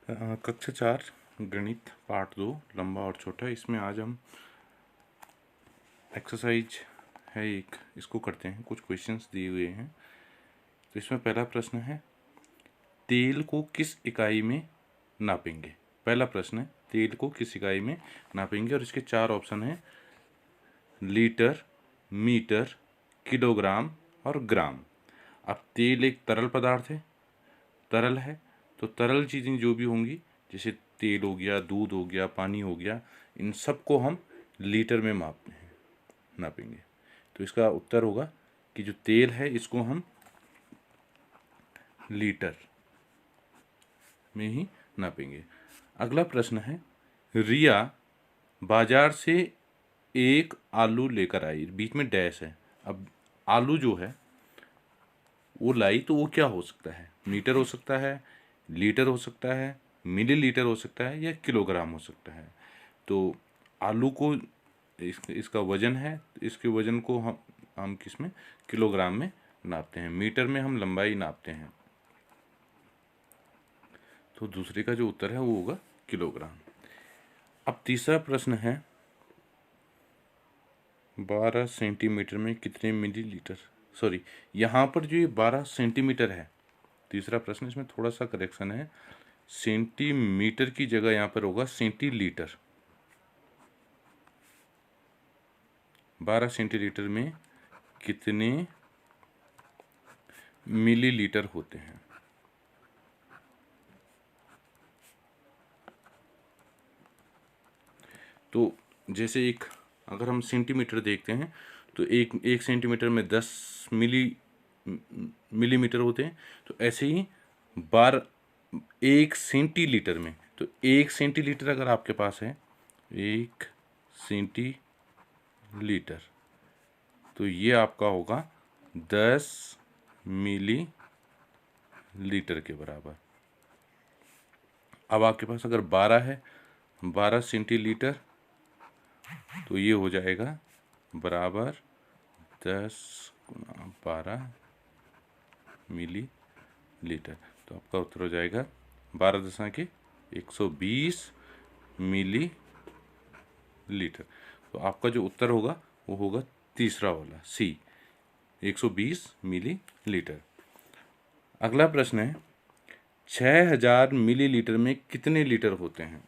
कक्षा 4 गणित पार्ट 2 लंबा और छोटा। इसमें आज हम एक्सरसाइज है एक, इसको करते हैं। कुछ क्वेश्चंस दिए हुए हैं। तो इसमें पहला प्रश्न है, तेल को किस इकाई में नापेंगे। पहला प्रश्न है, तेल को किस इकाई में नापेंगे, और इसके 4 ऑप्शन हैं, लीटर, मीटर, किलोग्राम और ग्राम। अब तेल एक तरल पदार्थ है, तरल है, तो तरल चीज़ें जो भी होंगी, जैसे तेल हो गया, दूध हो गया, पानी हो गया, इन सबको हम लीटर में नापेंगे। तो इसका उत्तर होगा कि जो तेल है इसको हम लीटर में ही नापेंगे। अगला प्रश्न है, रिया बाजार से एक आलू लेकर आई, बीच में डैश है। अब आलू जो है वो लाई, तो वो क्या हो सकता है, मीटर हो सकता है, लीटर हो सकता है, मिलीलीटर हो सकता है, या किलोग्राम हो सकता है। तो आलू को इसका वजन है, इसके वजन को हम किस में, किलोग्राम में नापते हैं। मीटर में हम लंबाई नापते हैं। तो दूसरे का जो उत्तर है वो होगा किलोग्राम। अब तीसरा प्रश्न है, 12 सेंटीमीटर में कितने मिलीलीटर, सॉरी यहाँ पर जो ये 12 सेंटीमीटर है, तीसरा प्रश्न, इसमें थोड़ा सा करेक्शन है, सेंटीमीटर की जगह यहाँ पर होगा सेंटीलीटर। 12 सेंटीलीटर में कितने मिलीलीटर होते हैं। तो जैसे अगर हम सेंटीमीटर देखते हैं, तो एक सेंटीमीटर में 10 मिलीमीटर होते हैं। तो ऐसे ही 1 सेंटीलीटर में, तो 1 सेंटीलीटर अगर आपके पास है, 1 सेंटीलीटर, तो ये आपका होगा 10 मिलीलीटर के बराबर। अब आपके पास अगर 12 है, 12 सेंटीलीटर, तो ये हो जाएगा बराबर 10 गुना 12 मिलीलीटर। तो आपका उत्तर हो जाएगा 12.120 मिलीलीटर। तो आपका जो उत्तर होगा वो होगा तीसरा वाला, सी, 120 मिलीलीटर। अगला प्रश्न है, 6000 मिलीलीटर में कितने लीटर होते हैं।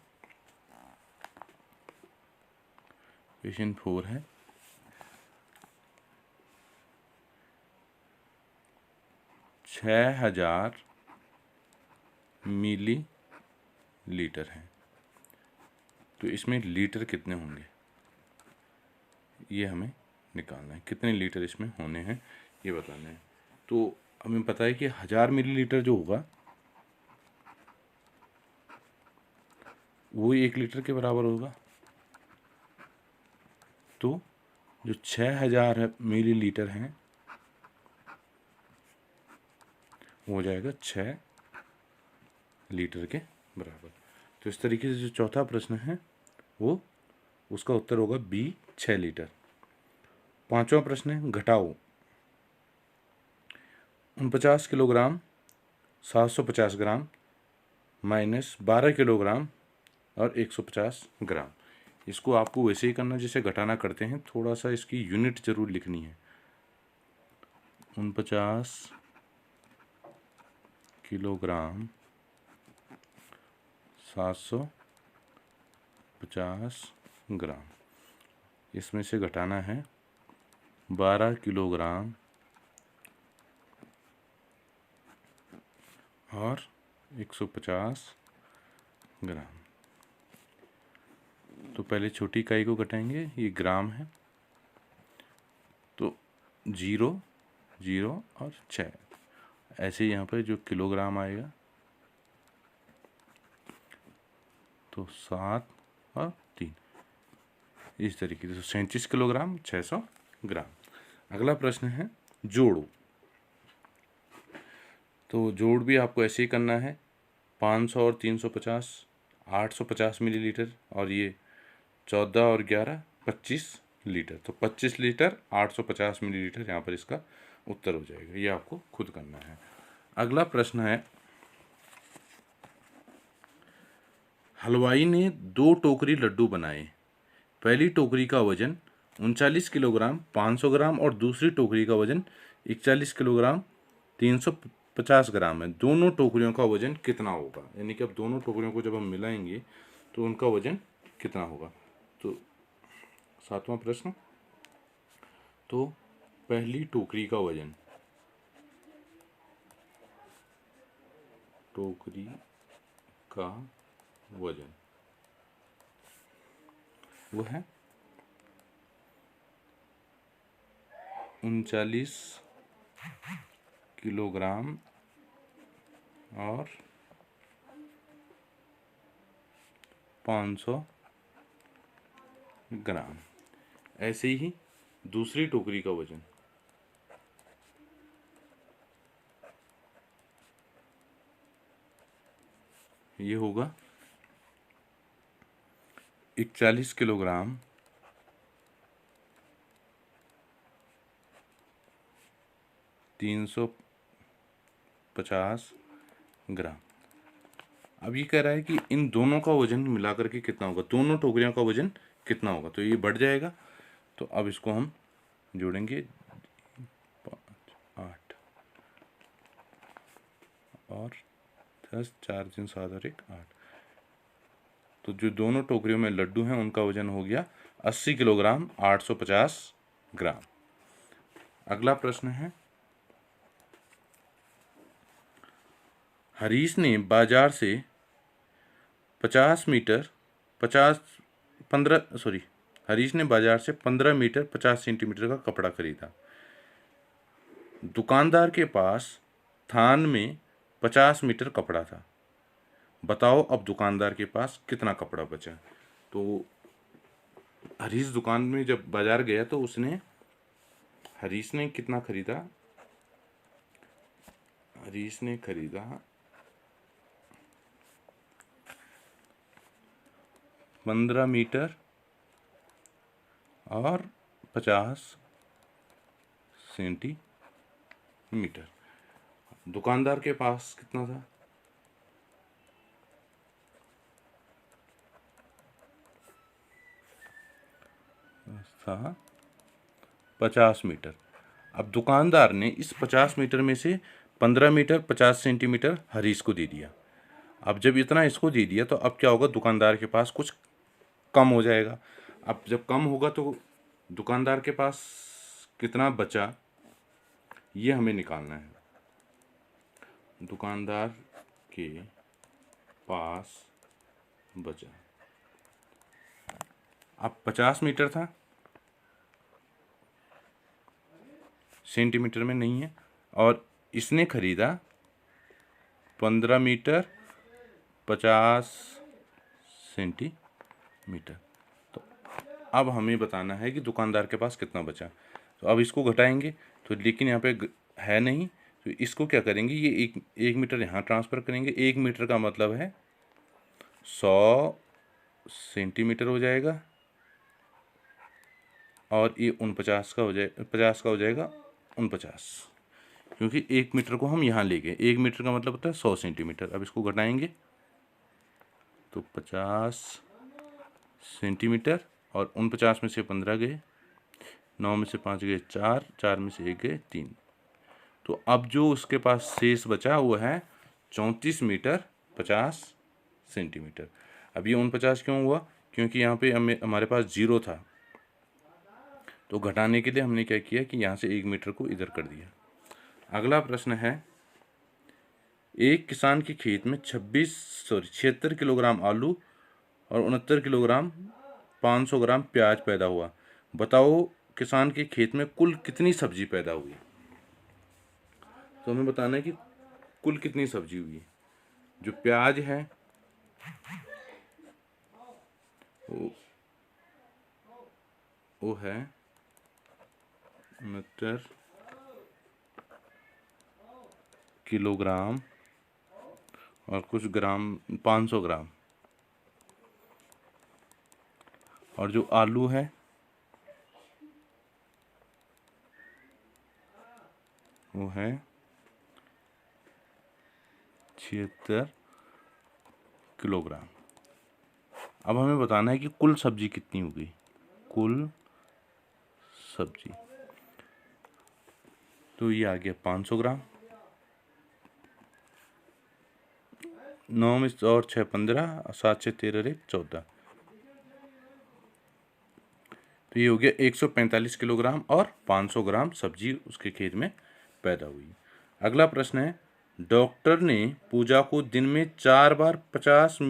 क्वेश्चन 4 है, 6000 मिलीलीटर है, तो इसमें लीटर कितने होंगे, ये हमें निकालना है। कितने लीटर इसमें होने हैं ये बताना है। तो हमें पता है कि 1000 मिलीलीटर जो होगा वो 1 लीटर के बराबर होगा। तो जो 6000 मिलीलीटर हैं वो हो जाएगा 6 लीटर के बराबर। तो इस तरीके से जो चौथा प्रश्न है वो, उसका उत्तर होगा बी, 6 लीटर। पांचवा प्रश्न है, घटाओ 49 किलोग्राम 750 ग्राम माइनस 12 किलोग्राम और 150 ग्राम। इसको आपको वैसे ही करना जैसे घटाना करते हैं, थोड़ा सा इसकी यूनिट जरूर लिखनी है। 49 किलोग्राम 750 ग्राम, इसमें से घटाना है 12 किलोग्राम और 150 ग्राम। तो पहले छोटी इकाई को घटाएंगे, ये ग्राम है, तो 0 0 और 6, ऐसे यहाँ पर जो किलोग्राम आएगा तो 7 और 3, इस तरीके से 37 किलोग्राम 600 ग्राम। अगला प्रश्न है, जोड़ो। तो जोड़ भी आपको ऐसे ही करना है, 500 और 350 850 मिलीलीटर, और ये 14 और 11 25 लीटर। तो 25 लीटर 850 मिलीलीटर यहाँ पर इसका उत्तर हो जाएगा। ये आपको खुद करना है। अगला प्रश्न है, हलवाई ने 2 टोकरी लड्डू बनाए। पहली टोकरी का वजन 39 किलोग्राम 500 ग्राम और दूसरी टोकरी का वजन 41 किलोग्राम 350 ग्राम है। दोनों टोकरियों का वजन कितना होगा? यानी कि अब दोनों टोकरियों को जब हम मिलाएंगे तो उनका वजन कितना होगा? तो 7वां प्रश्न, तो पहली टोकरी का वजन, टोकरी का वजन वो है 39 किलोग्राम और 500 ग्राम। ऐसे ही दूसरी टोकरी का वजन, ये होगा 41 किलोग्राम 350 ग्राम। अब ये कह रहा है कि इन दोनों का वजन मिलाकर के कितना होगा, दोनों टोकरियों का वजन कितना होगा। तो ये बढ़ जाएगा, तो अब इसको हम जोड़ेंगे 5 8 और 10 4 3 7 और 1 8। तो जो दोनों टोकरियों में लड्डू हैं उनका वजन हो गया 80 किलोग्राम 850 ग्राम। अगला प्रश्न है, हरीश ने बाजार से 50 मीटर 50 15 सॉरी हरीश ने बाजार से 15 मीटर 50 सेंटीमीटर का कपड़ा खरीदा। दुकानदार के पास थान में 50 मीटर कपड़ा था। बताओ अब दुकानदार के पास कितना कपड़ा बचा? तो हरीश दुकान में जब बाजार गया तो हरीश ने कितना खरीदा? हरीश ने खरीदा 15 मीटर और 50 सेंटीमीटर। दुकानदार के पास कितना था? था 50 मीटर। अब दुकानदार ने इस 50 मीटर में से 15 मीटर 50 सेंटीमीटर हरीश को दे दिया। अब जब इतना इसको दे दिया तो अब क्या होगा, दुकानदार के पास कुछ कम हो जाएगा। अब जब कम होगा तो दुकानदार के पास कितना बचा, ये हमें निकालना है। दुकानदार के पास बचा, अब 50 मीटर था, सेंटीमीटर में नहीं है, और इसने खरीदा 15 मीटर 50 सेंटीमीटर। तो अब हमें बताना है कि दुकानदार के पास कितना बचा। तो अब इसको घटाएंगे तो, लेकिन यहाँ पे है नहीं, तो इसको क्या करेंगे, ये एक मीटर यहाँ ट्रांसफ़र करेंगे। 1 मीटर का मतलब है 100 सेंटीमीटर हो जाएगा, और ये 49 का हो जाए 50 का हो जाएगा 49, क्योंकि 1 मीटर को हम यहाँ ले गए। 1 मीटर का मतलब होता है 100 सेंटीमीटर। अब इसको घटाएंगे तो 50 सेंटीमीटर, और 49 में से 15 गए, 9 में से 5 गए 4, 4 में से 1 गए 3। तो अब जो उसके पास शेष बचा वो है 34 मीटर 50 सेंटीमीटर। अब ये 49 क्यों हुआ? क्योंकि यहाँ पे हमारे पास 0 था, तो घटाने के लिए हमने क्या किया कि यहाँ से 1 मीटर को इधर कर दिया। अगला प्रश्न है, एक किसान के खेत में 76 किलोग्राम आलू और 69 किलोग्राम 500 ग्राम प्याज पैदा हुआ। बताओ किसान के खेत में कुल कितनी सब्जी पैदा हुई? तो हमें बताना है कि कुल कितनी सब्जी हुई। जो प्याज है वो है 69 किलोग्राम और कुछ ग्राम 500 ग्राम, और जो आलू है वो है 76 किलोग्राम। अब हमें बताना है कि कुल सब्जी कितनी होगी, कुल सब्जी। तो ये आ गया 500 ग्राम, 9 में और 6 15, 7 6 13 1 14, तो ये हो गया 145 किलोग्राम और 500 ग्राम सब्जी उसके खेत में पैदा हुई। अगला प्रश्न है, डॉक्टर ने पूजा को दिन में 4 बार 25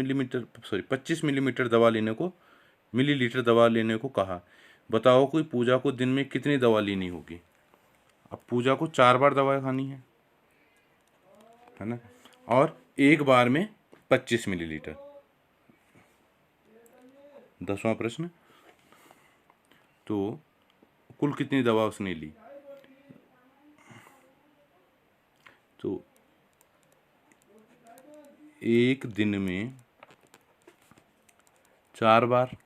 मिलीमीटर दवा लेने को मिलीलीटर दवा लेने को कहा। बताओ कोई पूजा को दिन में कितनी दवा लेनी होगी। अब पूजा को 4 बार दवा खानी है ना, और एक बार में 25 मिलीलीटर। 10वां प्रश्न, तो कुल कितनी दवा उसने ली। तो एक दिन में 4 बार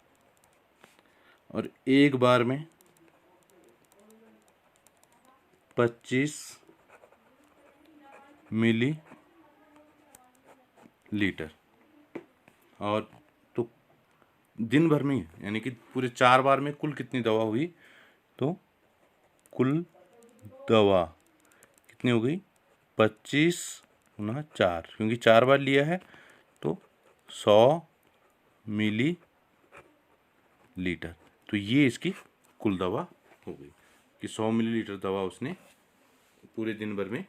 और एक बार में 25 मिली लीटर, और तो दिन भर में यानी कि पूरे 4 बार में कुल कितनी दवा हुई। तो कुल दवा कितनी हो गई, 25 गुना 4, क्योंकि 4 बार लिया है तो 100 मिली लीटर। तो ये इसकी कुल दवा हो गई कि 100 मिलीलीटर दवा उसने पूरे दिन भर में